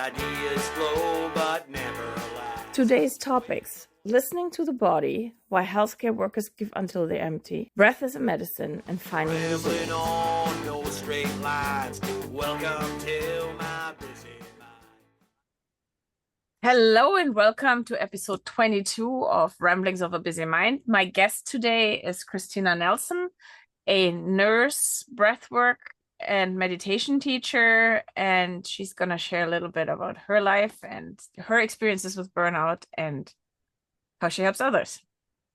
Ideas flow, but never last. Today's topics: listening to the body, why healthcare workers give until they're empty, breath as a medicine, and finding Rambling resilience. on, no straight lines. Welcome to my busy mind. Hello and welcome to episode 22 of Ramblings of a Busy Mind. My guest today is Christina Nelson, a nurse, breathwork, and meditation teacher, and she's going to share a little bit about her life and her experiences with burnout and how she helps others.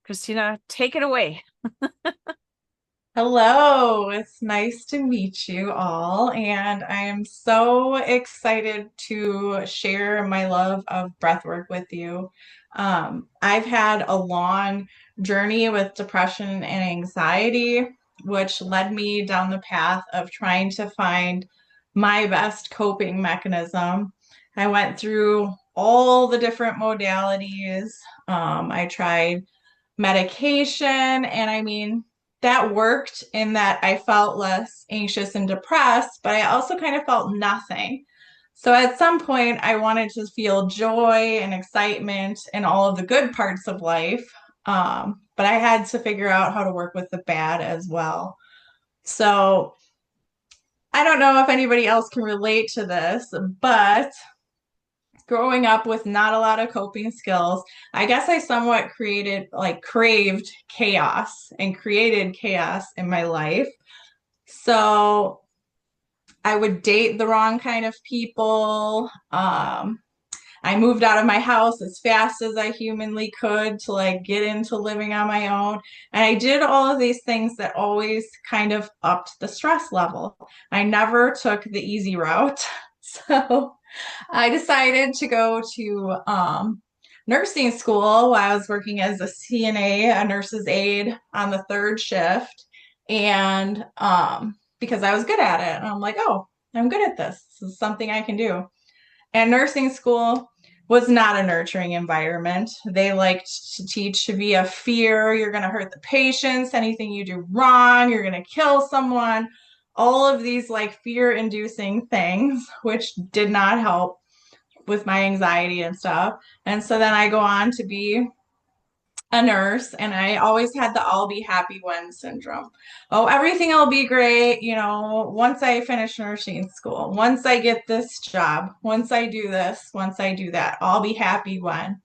Christina, take it away. Hello, it's nice to meet you all, and I am so excited to share my love of breathwork with you. I've had a long journey with depression and anxiety, which led me down the path of trying to find my best coping mechanism. I went through all the different modalities. I tried medication, and that worked in that I felt less anxious and depressed, but I also kind of felt nothing. So at some point, I wanted to feel joy and excitement and all of the good parts of life. But I had to figure out how to work with the bad as well. So I don't know if anybody else can relate to this, but growing up with not a lot of coping skills, I guess I somewhat craved chaos and created chaos in my life. So I would date the wrong kind of people. I moved out of my house as fast as I humanly could to get into living on my own. And I did all of these things that always kind of upped the stress level. I never took the easy route. So I decided to go to nursing school while I was working as a CNA, a nurse's aide on the third shift. And because I was good at it, and I'm like, oh, I'm good at this. This is something I can do. And nursing school was not a nurturing environment. They liked to teach to be a fear. You're going to hurt the patients. Anything you do wrong, you're going to kill someone. All of these fear-inducing things, which did not help with my anxiety and stuff. And so then I go on to be a nurse, and I always had the I'll be happy when syndrome. Oh, everything will be great, once I finish nursing school, once I get this job, once I do this, once I do that, I'll be happy when.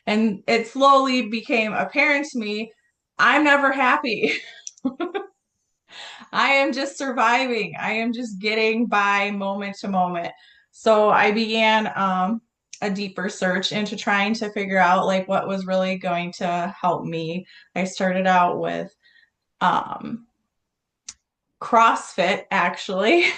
And it slowly became apparent to me, I'm never happy. I am just surviving. I am just getting by moment to moment. So I began a deeper search into trying to figure out what was really going to help me. I started out with CrossFit, actually.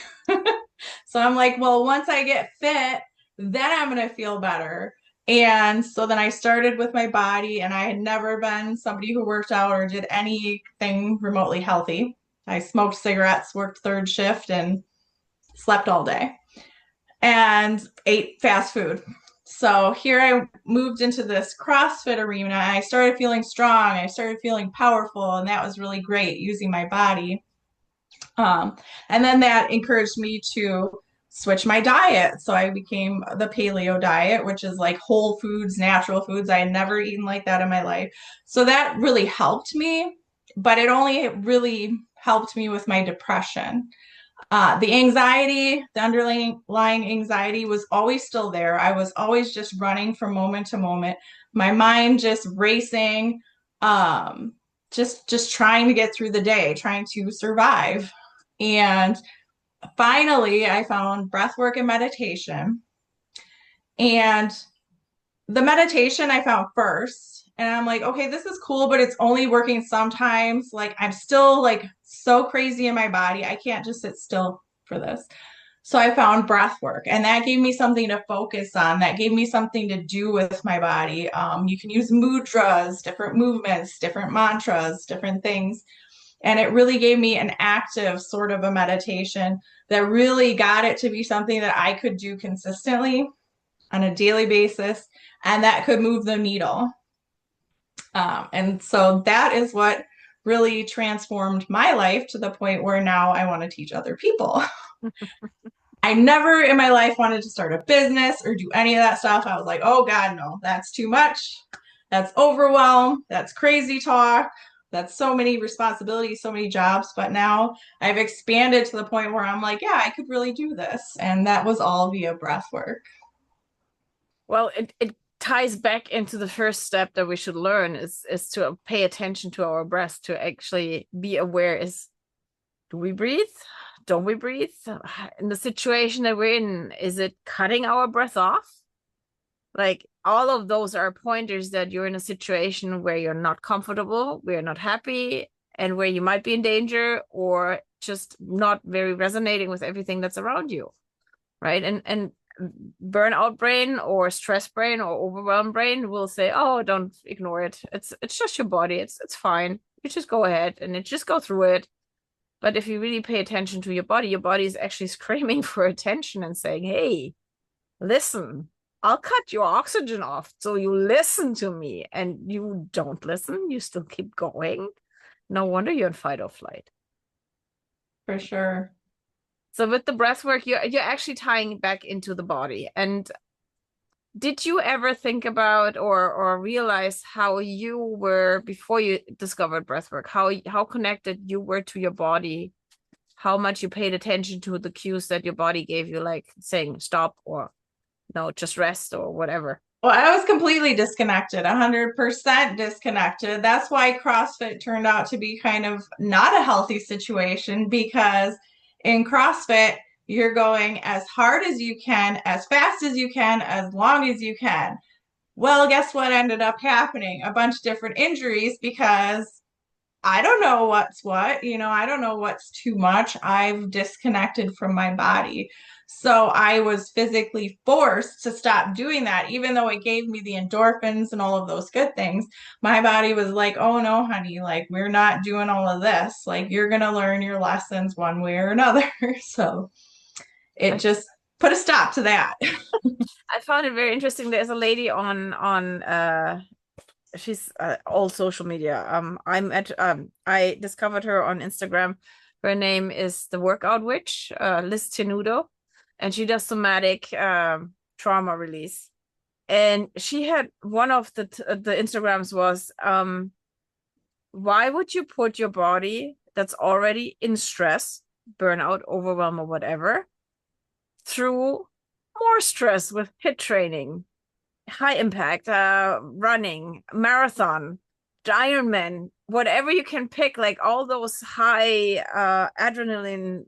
So I'm like, well, once I get fit, then I'm going to feel better. And so then I started with my body, and I had never been somebody who worked out or did anything remotely healthy. I smoked cigarettes, worked third shift, and slept all day and ate fast food. So here I moved into this CrossFit arena. I started feeling strong. I started feeling powerful, and that was really great, using my body. And then that encouraged me to switch my diet. So I became the paleo diet, which is whole foods, natural foods. I had never eaten like that in my life. So that really helped me, but it only really helped me with my depression. The anxiety, the underlying anxiety was always still there. I was always just running from moment to moment. My mind just racing, just trying to get through the day, trying to survive. And finally, I found breathwork and meditation. And the meditation I found first. And I'm like, okay, this is cool, but it's only working sometimes. I'm still so crazy in my body. I can't just sit still for this. So I found breath work, and that gave me something to focus on. That gave me something to do with my body. You can use mudras, different movements, different mantras, different things. And it really gave me an active sort of a meditation that really got it to be something that I could do consistently on a daily basis, and that could move the needle. And so that is what really transformed my life to the point where now I want to teach other people. I never in my life wanted to start a business or do any of that stuff. I was like, oh God, no, that's too much. That's overwhelm. That's crazy talk. That's so many responsibilities, so many jobs. But now I've expanded to the point where I'm like, yeah, I could really do this. And that was all via breath work. Well, it ties back into the first step that we should learn is to pay attention to our breath, to actually be aware is, do we breathe? Don't we breathe? In the situation that we're in, is it cutting our breath off? Like all of those are pointers that you're in a situation where you're not comfortable, where you're not happy, and where you might be in danger or just not very resonating with everything that's around you. Right. And burnout brain or stress brain or overwhelmed brain will say, oh, don't ignore it. It's just your body. It's fine. You just go ahead and just go through it. But if you really pay attention to your body is actually screaming for attention and saying, hey, listen, I'll cut your oxygen off. So you listen to me, and you don't listen. You still keep going. No wonder you're in fight or flight. For sure. So with the breath work, you're actually tying back into the body. And did you ever think about or realize how you were before you discovered breath work, how connected you were to your body, how much you paid attention to the cues that your body gave you, like saying stop or no, just rest or whatever? Well, I was completely disconnected, 100% disconnected. That's why CrossFit turned out to be kind of not a healthy situation, because in CrossFit, you're going as hard as you can, as fast as you can, as long as you can. Well, guess what ended up happening? A bunch of different injuries because I don't know what's what, I don't know what's too much. I've disconnected from my body. So I was physically forced to stop doing that, even though it gave me the endorphins and all of those good things. My body was like, oh no, honey, like we're not doing all of this. Like you're going to learn your lessons one way or another. So it just put a stop to that. I found it very interesting. There's a lady on she's all social media. I discovered her on Instagram. Her name is the Workout Witch, Liz Tenudo, and she does somatic trauma release. And she had one of the Instagrams was why would you put your body that's already in stress, burnout, overwhelm, or whatever, through more stress with HIIT training, high impact, running, marathon, Ironman, whatever you can pick, like all those high adrenaline.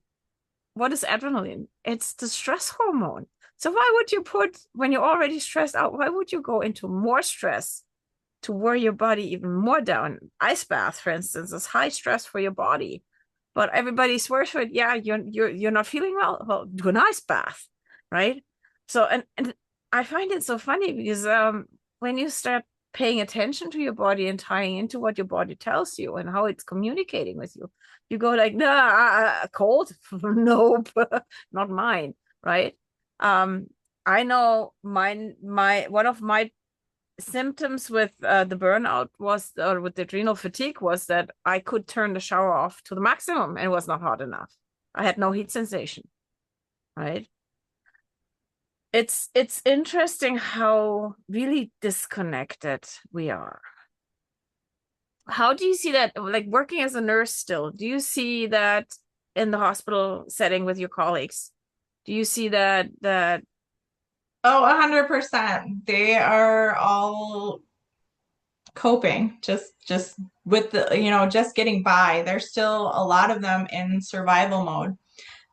What is adrenaline? It's the stress hormone. So why would you when you're already stressed out, why would you go into more stress to wear your body even more down? Ice bath, for instance, is high stress for your body. But everybody swears for it. Yeah, you're not feeling well. Well, do an ice bath, right? So and I find it so funny because when you start paying attention to your body and tying into what your body tells you and how it's communicating with you, you go like, nah, cold? Nope, not mine, right? I know one of my symptoms with the burnout was, or with the adrenal fatigue, was that I could turn the shower off to the maximum and it was not hot enough. I had no heat sensation, right? It's interesting how really disconnected we are. How do you see that, like working as a nurse still? Do you see that in the hospital setting with your colleagues? Do you see that Oh, 100%. They are all coping, just with the, just getting by. There's still a lot of them in survival mode.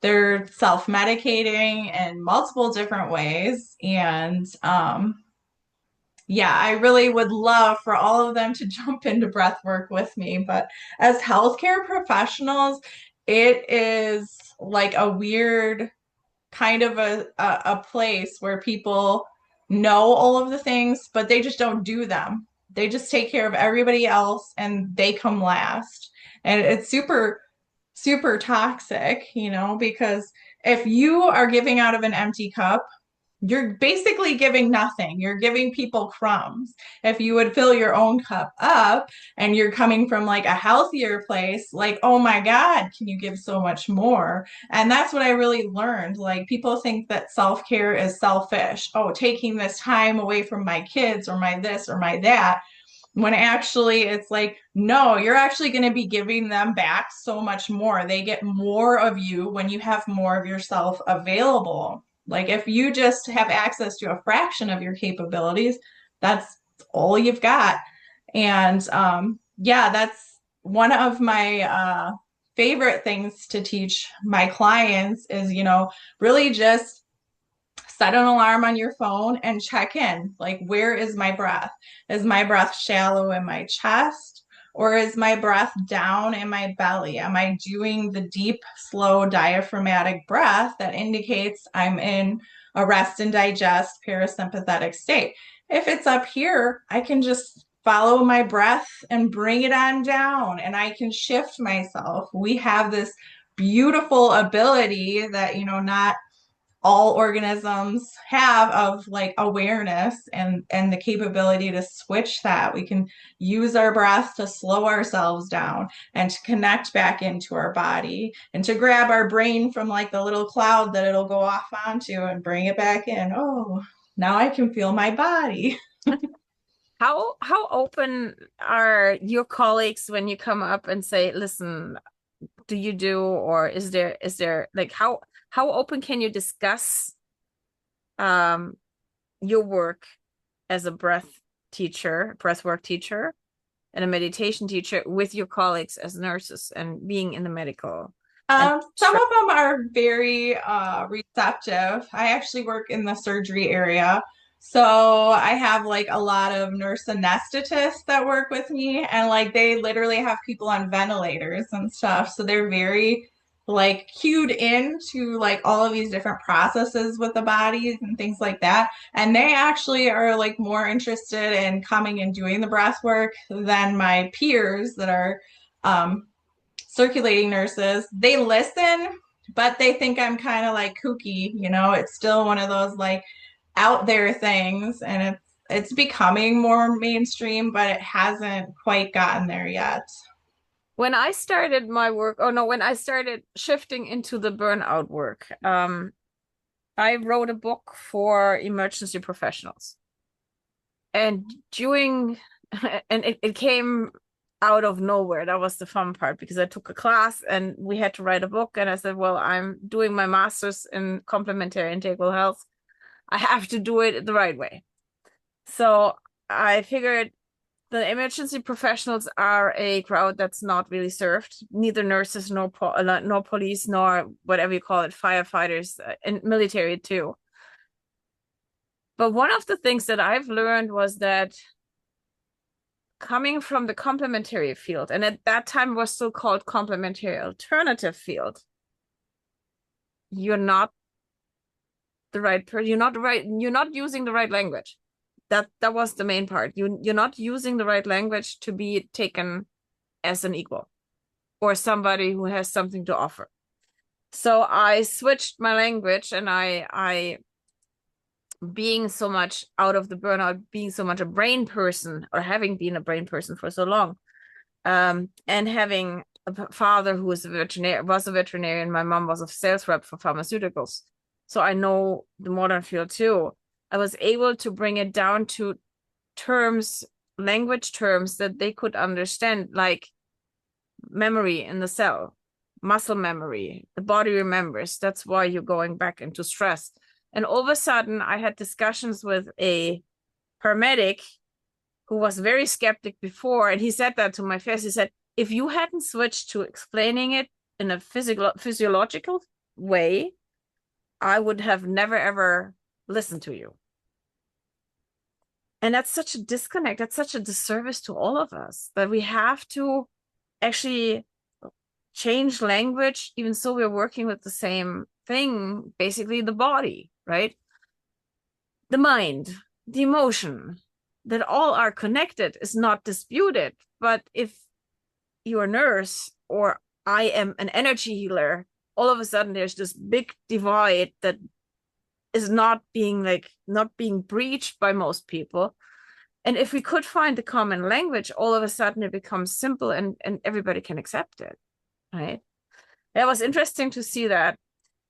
They're self-medicating in multiple different ways. And yeah, I really would love for all of them to jump into breath work with me. But as healthcare professionals, it is like a weird kind of a place where people know all of the things, but they just don't do them. They just take care of everybody else and they come last. And it's super, super toxic, because if you are giving out of an empty cup, you're basically giving nothing. You're giving people crumbs. If you would fill your own cup up and you're coming from like a healthier place, like, oh my God, can you give so much more? And that's what I really learned. Like, people think that self-care is selfish. Oh, taking this time away from my kids or my this or my that. When actually it's like, no, you're actually going to be giving them back so much more. They get more of you when you have more of yourself available. Like if you just have access to a fraction of your capabilities, that's all you've got. And yeah, that's one of my favorite things to teach my clients is, really just set an alarm on your phone and check in. Like, where is my breath? Is my breath shallow in my chest? Or is my breath down in my belly? Am I doing the deep, slow diaphragmatic breath that indicates I'm in a rest and digest parasympathetic state? If it's up here, I can just follow my breath and bring it on down and I can shift myself. We have this beautiful ability that, not all organisms have of like awareness and the capability to switch that. We can use our breath to slow ourselves down and to connect back into our body and to grab our brain from like the little cloud that it'll go off onto and bring it back in. Oh, now I can feel my body. How open are your colleagues when you come up and say, listen, do you do, or is there like how open can you discuss your work as a breathwork teacher and a meditation teacher with your colleagues as nurses and being in the medical? Some of them are very receptive. I actually work in the surgery area. So I have like a lot of nurse anesthetists that work with me, and like they literally have people on ventilators and stuff. So they're very like cued into like all of these different processes with the bodies and things like that. And they actually are like more interested in coming and doing the breath work than my peers that are circulating nurses. They listen, but they think I'm kind of like kooky, it's still one of those like out there things, and it's becoming more mainstream, but it hasn't quite gotten there yet. When I started my work, oh no, when I started shifting into the burnout work, I wrote a book for emergency professionals. And during, and it came out of nowhere. That was the fun part because I took a class and we had to write a book. And I said, well, I'm doing my master's in complementary integral health. I have to do it the right way. So I figured the emergency professionals are a crowd that's not really served. Neither nurses, nor police, nor whatever you call it, firefighters, and military too. But one of the things that I've learned was that coming from the complementary field, and at that time was still called complementary alternative field, you're not the right person. You're not using the right language. That was the main part. You're not using the right language to be taken as an equal or somebody who has something to offer. So I switched my language, and I being so much out of the burnout, being so much a brain person, or having been a brain person for so long, and having a father who was a veterinarian. My mom was a sales rep for pharmaceuticals. So I know the modern field too. I was able to bring it down to language terms that they could understand, like memory in the cell, muscle memory, the body remembers. That's why you're going back into stress. And all of a sudden, I had discussions with a paramedic who was very skeptic before. And he said that to my face. He said, if you hadn't switched to explaining it in a physiological way, I would have never, ever listened to you. And that's such a disconnect. That's such a disservice to all of us that we have to actually change language, even so we're working with the same thing, basically the body, right? The mind, the emotion, that all are connected is not disputed. But if you're a nurse or I am an energy healer, all of a sudden there's this big divide that is not being breached by most people. And if we could find the common language, all of a sudden it becomes simple and everybody can accept it, right? It was interesting to see that.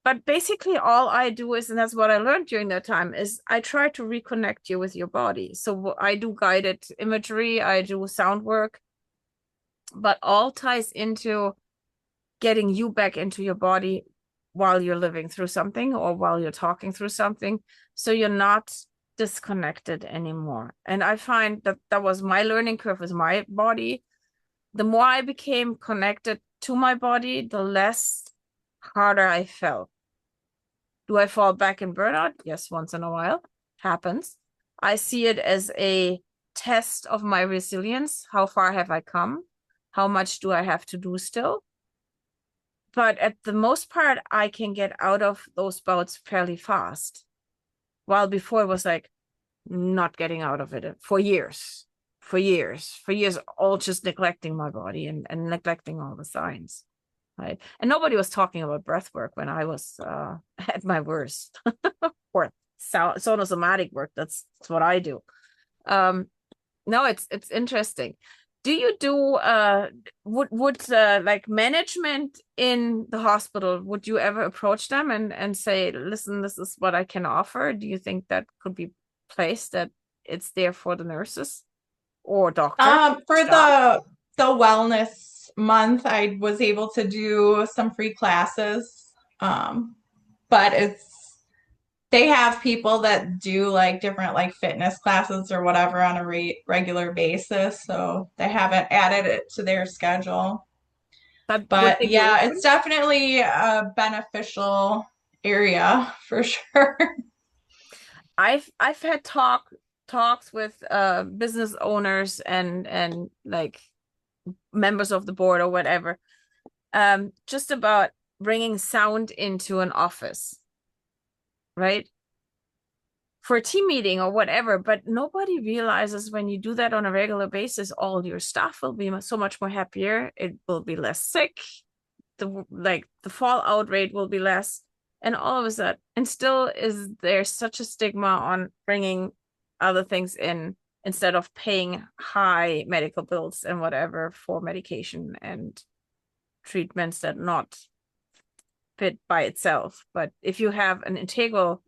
But basically all I do is, and that's what I learned during that time, is I try to reconnect you with your body. So I do guided imagery, I do sound work, but all ties into getting you back into your body while you're living through something or while you're talking through something. So you're not disconnected anymore. And I find that that was my learning curve with my body. The more I became connected to my body, the less harder I felt. Do I fall back in burnout? Yes, once in a while. Happens. I see it as a test of my resilience. How far have I come? How much do I have to do still? But at the most part, I can get out of those bouts fairly fast. While before it was like not getting out of it for years, all just neglecting my body and neglecting all the signs. Right. And nobody was talking about breath work when I was at my worst or sonosomatic work. That's what I do. No, it's interesting. Do you do would like management in the hospital, would you ever approach them and say, listen, this is what I can offer? Do you think that could be placed, that it's there for the nurses or doctor For staff? the wellness month, I was able to do some free classes. But they have people that do like different like fitness classes or whatever on a regular basis, so they haven't added it to their schedule. But would But they be yeah, it's open? definitely a beneficial area for sure. I've had talks with business owners and like members of the board or whatever, just about bringing sound into an office, right? For a team meeting or whatever, but nobody realizes when you do that on a regular basis, all your staff will be so much more happier. It will be less sick. The fallout rate will be less, and all of a sudden, and still is there such a stigma on bringing other things in instead of paying high medical bills and whatever for medication and treatments that not fit by itself. But if you have an integral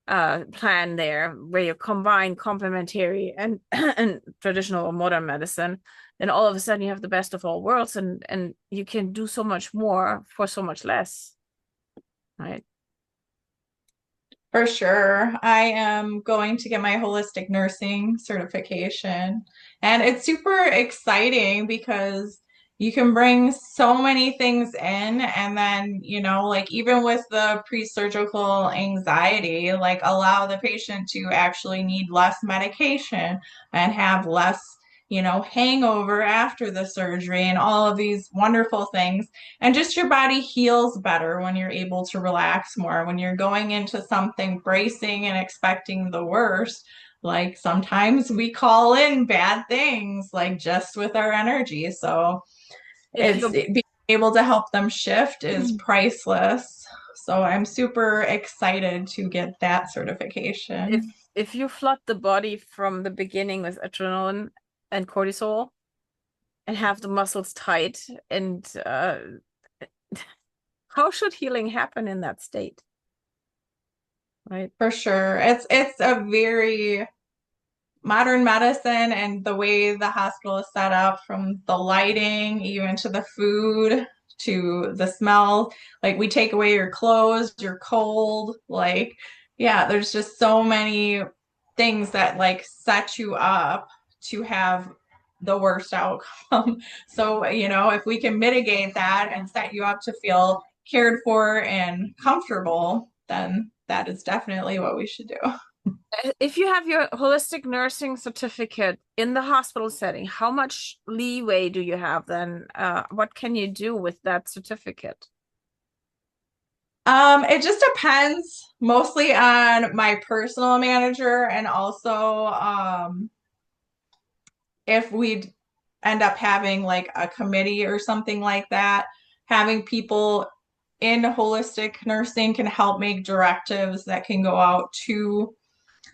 plan there where you combine complementary and and traditional or modern medicine, then all of a sudden you have the best of all worlds, and you can do so much more for so much less, right? For sure. I am going to get my holistic nursing certification. And it's super exciting because you can bring so many things in. And then, like even with the pre-surgical anxiety, like allow the patient to actually need less medication and have less, hangover after the surgery and all of these wonderful things. And just your body heals better when you're able to relax more. When you're going into something bracing and expecting the worst, like sometimes we call in bad things, like just with our energy. So If being able to help them shift is you priceless. So I'm super excited to get that if certification. if you flood the body from the beginning with adrenaline and cortisol and have the muscles tight, and how should healing happen in that state, right? For sure. It's a very modern medicine, and the way the hospital is set up, from the lighting even to the food to the smell, like we take away your clothes, you're cold, like yeah, there's just so many things that like set you up to have the worst outcome. So, if we can mitigate that and set you up to feel cared for and comfortable, then that is definitely what we should do. If you have your holistic nursing certificate in the hospital setting, how much leeway do you have then? What can you do with that certificate? It just depends mostly on my personal manager, and also if we end up having like a committee or something like that, having people in holistic nursing can help make directives that can go out to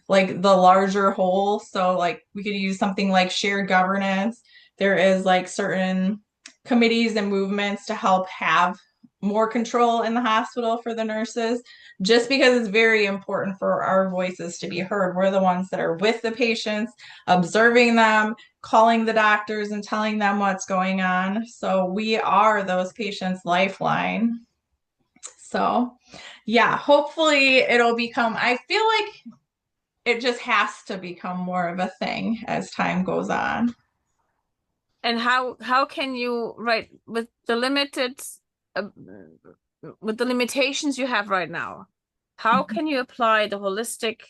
like the larger whole. So like we could use something like shared governance. There is like certain committees and movements to help have more control in the hospital for the nurses, just because it's very important for our voices to be heard. We're the ones that are with the patients, observing them, calling the doctors and telling them what's going on. So we are those patients' lifeline. So yeah, hopefully it'll become, I feel like it just has to become more of a thing as time goes on. And how can you, right, with the limited uh, with the limitations you have right now, how can you apply the holistic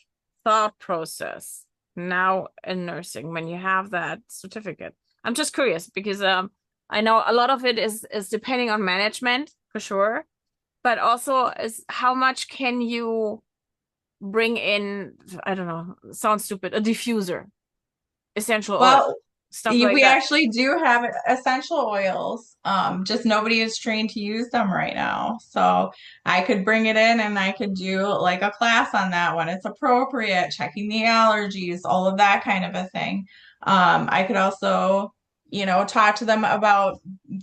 thought process now in nursing when you have that certificate? I'm just curious because I know a lot of it is depending on management for sure, but also is how much can you bring in, I don't know, sounds stupid, a diffuser, essential oil, Well, stuff like we that. actually do have essential oils. Just nobody is trained to use them right now. So I could bring it in and I could do like a class on that when it's appropriate, checking the allergies, all of that kind of a thing. I could also, talk to them about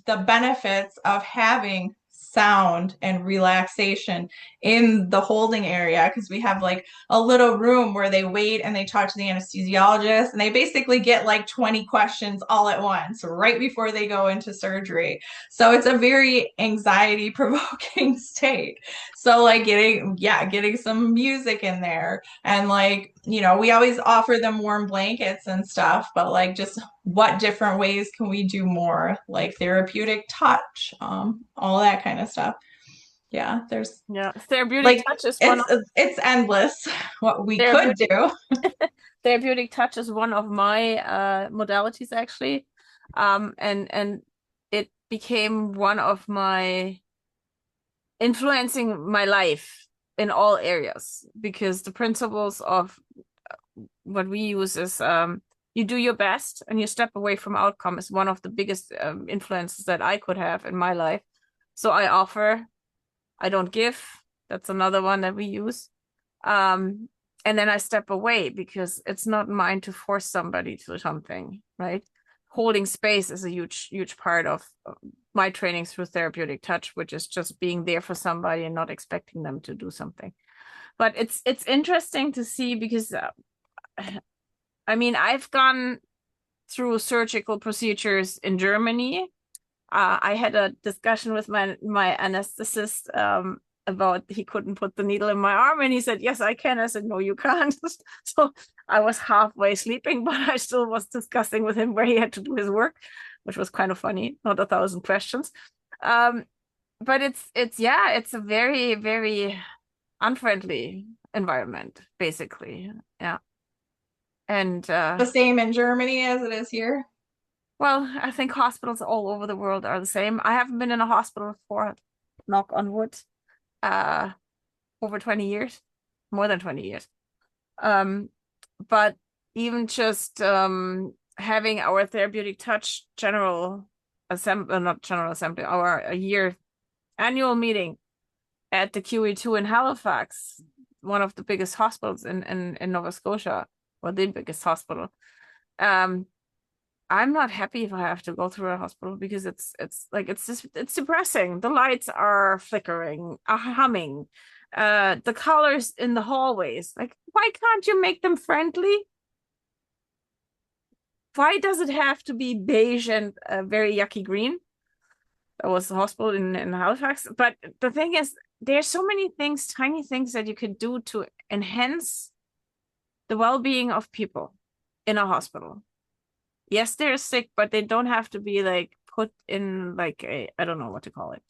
the benefits of having sound and relaxation in the holding area, because we have like a little room where they wait and they talk to the anesthesiologist, and they basically get like 20 questions all at once right before they go into surgery. So it's a very anxiety provoking state. So like getting some music in there, and like, we always offer them warm blankets and stuff, but like just what different ways can we do more, like therapeutic touch, all that kind of stuff. Yeah, there's Yeah, therapeutic like touch is one it's of it's endless what we could therapeutic do. therapeutic touch is one of my modalities actually. And it became one of my influencing my life in all areas because the principles of what we use is you do your best and you step away from outcome is one of the biggest influences that I could have in my life. So I offer, I don't give. That's another one that we use. And then I step away because it's not mine to force somebody to something, right? Holding space is a huge part of my training through therapeutic touch, which is just being there for somebody and not expecting them to do something. But it's interesting to see because I mean, I've gone through surgical procedures in Germany. I had a discussion with my anesthetist about he couldn't put the needle in my arm, and he said, "Yes, I can." I said, "No, you can't." So I was halfway sleeping, but I still was discussing with him where he had to do his work, which was kind of funny. Not 1,000 questions, but it's a very unfriendly environment, basically. Yeah, and The same in Germany as it is here. well, I think hospitals all over the world are the same. I haven't been in a hospital for, knock on wood, uh, over 20 years, more than 20 years. But even just having our therapeutic touch general assembly, not general assembly, our a year annual meeting at the QE2 in Halifax, one of the biggest hospitals in Nova Scotia, or the biggest hospital. I'm not happy if I have to go through a hospital because it's depressing. The lights are flickering, humming, the colors in the hallways. Like, why can't you make them friendly? Why does it have to be beige and very yucky green? That was the hospital in Halifax. But the thing is, there's so many things, tiny things that you could do to enhance the well-being of people in a hospital. Yes, they're sick, but they don't have to be like put in like a, I don't know what to call it.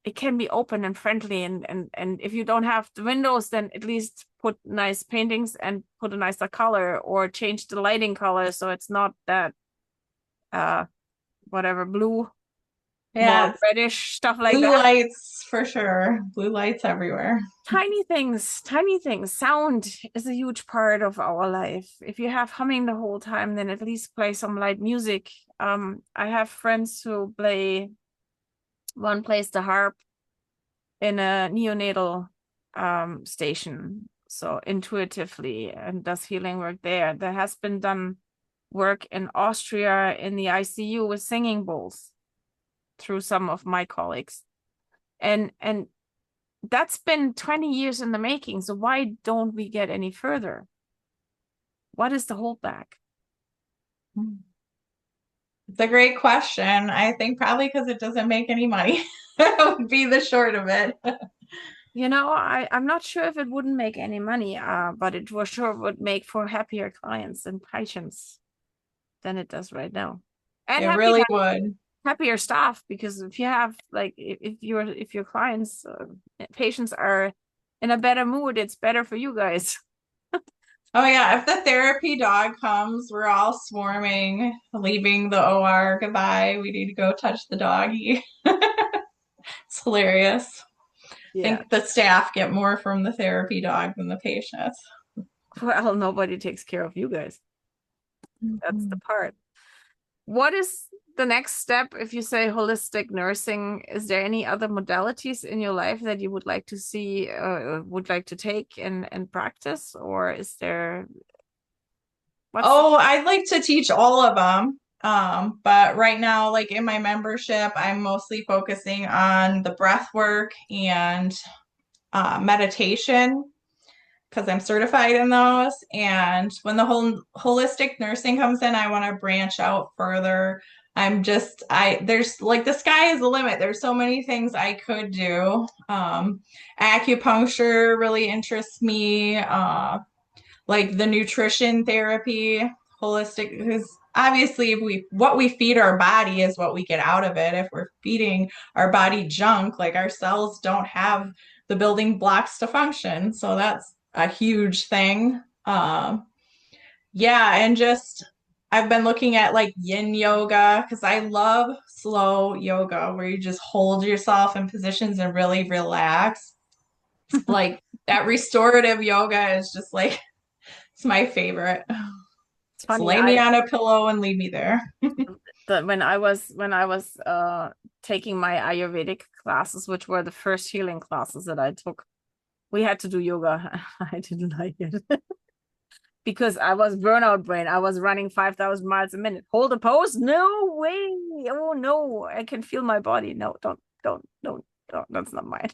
It can be open and friendly, and if you don't have the windows, then at least put nice paintings and put a nicer color or change the lighting color so it's not that whatever blue, more Yeah, it's reddish stuff like blue that. lights for sure. Blue lights everywhere. Tiny things, tiny things. Sound is a huge part of our life. If you have humming the whole time, then at least play some light music. I have friends who play One plays the harp in a neonatal station, so intuitively, and does healing work there. There has been done work in Austria in the ICU with singing bowls through some of my colleagues. And that's been 20 years in the making. So why don't we get any further? What is the holdback? It's a great question. I think probably because it doesn't make any money. That would be the short of it. You know, I'm not sure if it wouldn't make any money, but it for sure would make for happier clients and patients than it does right now. And It really would. happier staff, because if you have like if your clients patients are in a better mood, it's better for you guys. Oh yeah, if the therapy dog comes, we're all swarming, leaving the OR. Goodbye. We need to go touch the doggy. It's hilarious. I Yeah. think the staff get more from the therapy dog than the patients. Well, nobody takes care of you guys. That's the part. What is the next step if you say holistic nursing? Is there any other modalities in your life that you would like to see, would like to take and practice, or is there? I'd like to teach all of them. But right now, like in my membership, I'm mostly focusing on the breath work and meditation because I'm certified in those. And when the whole holistic nursing comes in, I want to branch out further. There's like the sky is the limit. There's so many things I could do. Acupuncture really interests me. Like the nutrition therapy, holistic, because obviously what we feed our body is what we get out of it. If we're feeding our body junk, like our cells don't have the building blocks to function. So that's a huge thing. Yeah, and just I've been looking at like yin yoga because I love slow yoga where you just hold yourself in positions and really relax. Like that restorative yoga is just like it's my favorite. It's Just funny. lay me on a pillow and leave me there. When I was taking my Ayurvedic classes, which were the first healing classes that I took, we had to do yoga. I didn't like it because I was burnout brain. I was running 5,000 miles a minute. Hold a pose? No way. Oh no, I can feel my body. No, don't. That's not mine.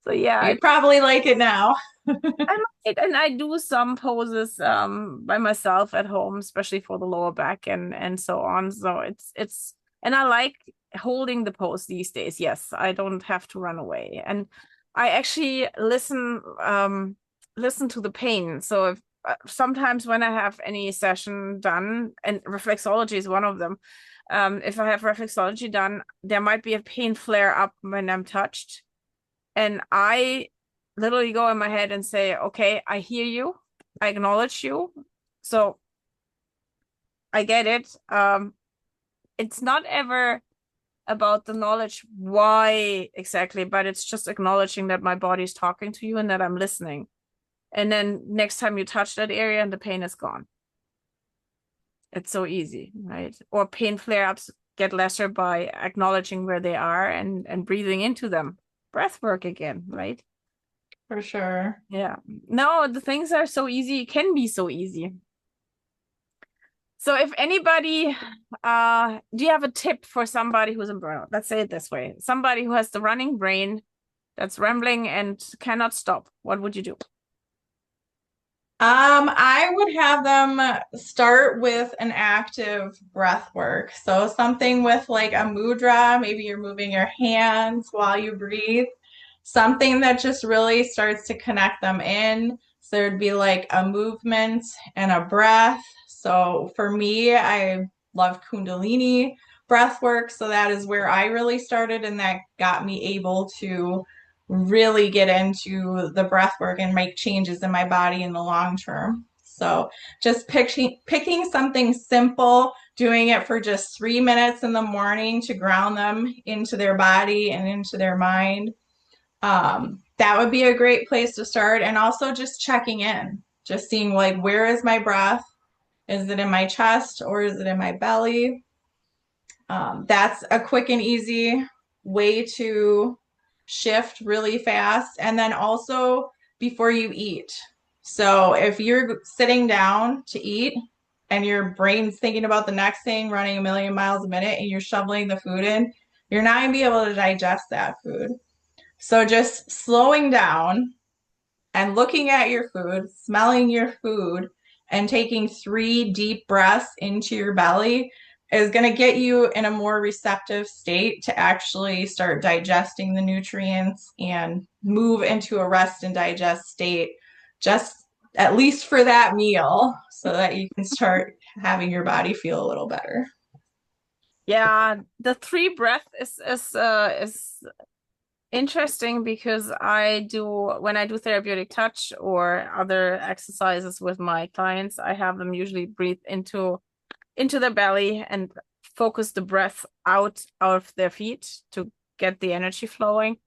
So yeah, You probably like it now. I might, and I do some poses by myself at home, especially for the lower back and so on. So it's and I like holding the pose these days. Yes, I don't have to run away, and I actually listen to the pain. So if sometimes when I have any session done, and reflexology is one of them, if I have reflexology done, there might be a pain flare up when I'm touched, and I literally go in my head and say, okay, I hear you, I acknowledge you, so I get it. It's not ever about the knowledge why exactly, but it's just acknowledging that my body's talking to you and that I'm listening. And then next time you touch that area and the pain is gone. It's so easy, right? Or pain flare-ups get lesser by acknowledging where they are and breathing into them. Breath work again, right? For sure. Yeah. No, the things are so easy. It can be so easy. So if anybody, do you have a tip for somebody who's in burnout? Let's say it this way. Somebody who has the running brain that's rambling and cannot stop. What would you do? I would have them start with an active breath work. So something with like a mudra, maybe you're moving your hands while you breathe. Something that just really starts to connect them in. So there'd be like a movement and a breath. So for me, I love Kundalini breath work. So that is where I really started, and that got me able to really get into the breath work and make changes in my body in the long term. So just picking something simple, doing it for just 3 minutes in the morning to ground them into their body and into their mind. That would be a great place to start. And also just checking in, just seeing like, where is my breath? Is it in my chest or is it in my belly? That's a quick and easy way to shift really fast. And then also before you eat. So if you're sitting down to eat and your brain's thinking about the next thing, running a million miles a minute, and you're shoveling the food in, you're not going to be able to digest that food. So just slowing down and looking at your food, smelling your food, and taking 3 deep breaths into your belly is going to get you in a more receptive state to actually start digesting the nutrients and move into a rest and digest state, just at least for that meal, so that you can start having your body feel a little better. Yeah, the 3 breath is interesting because when I do therapeutic touch or other exercises with my clients, I have them usually breathe into their belly and focus the breath out of their feet to get the energy flowing.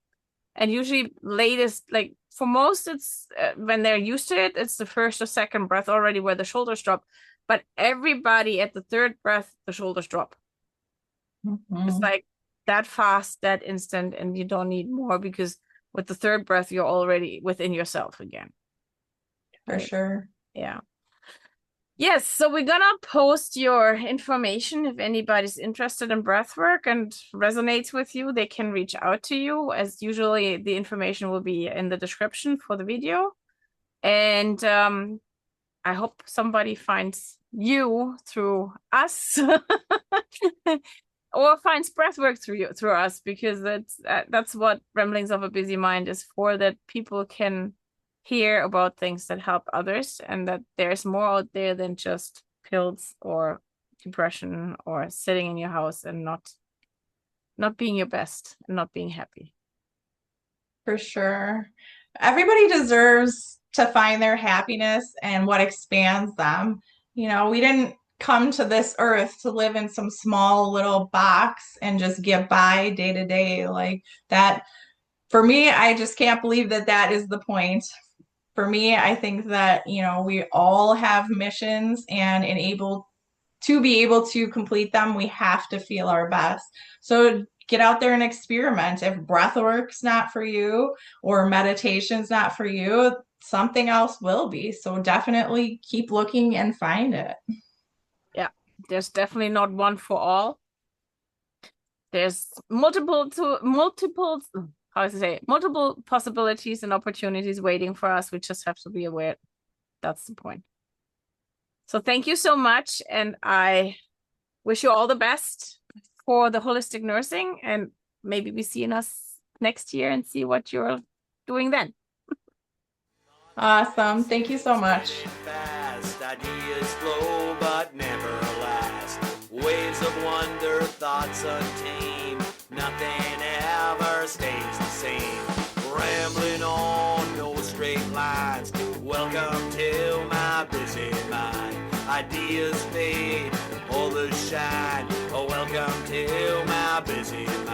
And usually latest, like for most, it's when they're used to it, it's the first or second breath already where the shoulders drop. But everybody at the 3rd breath, the shoulders drop. Mm-hmm. It's like that fast, that instant, and you don't need more because with the 3rd breath, you're already within yourself again. For sure. Yeah. Yes, so we're gonna post your information. If anybody's interested in breathwork and resonates with you, they can reach out to you. As usually, the information will be in the description for the video. And I hope somebody finds you through us or finds breathwork through us, because that's what Ramblings of a Busy Mind is for, that people can hear about things that help others, and that there's more out there than just pills or depression or sitting in your house and not being your best and not being happy. For sure. Everybody deserves to find their happiness and what expands them. You know, we didn't come to this earth to live in some small little box and just get by day to day like that. For me, I just can't believe that that is the point. For me, I think that, you know, we all have missions, and to be able to complete them, we have to feel our best. So get out there and experiment. If breathwork's not for you or meditation's not for you, something else will be. So definitely keep looking and find it. Yeah, there's definitely not one for all. There's multiple possibilities and opportunities waiting for us. We just have to be aware. That's the point. So thank you so much, and I wish you all the best for the holistic nursing, and maybe we see us next year and see what you're doing then. Awesome. Thank you so much. Fast ideas flow but never last. Waves of wonder, thoughts untamed. Nothing ever stays the same. Rambling on, no straight lines. Welcome to my busy mind. Ideas fade, all the shine. Oh, welcome to my busy mind.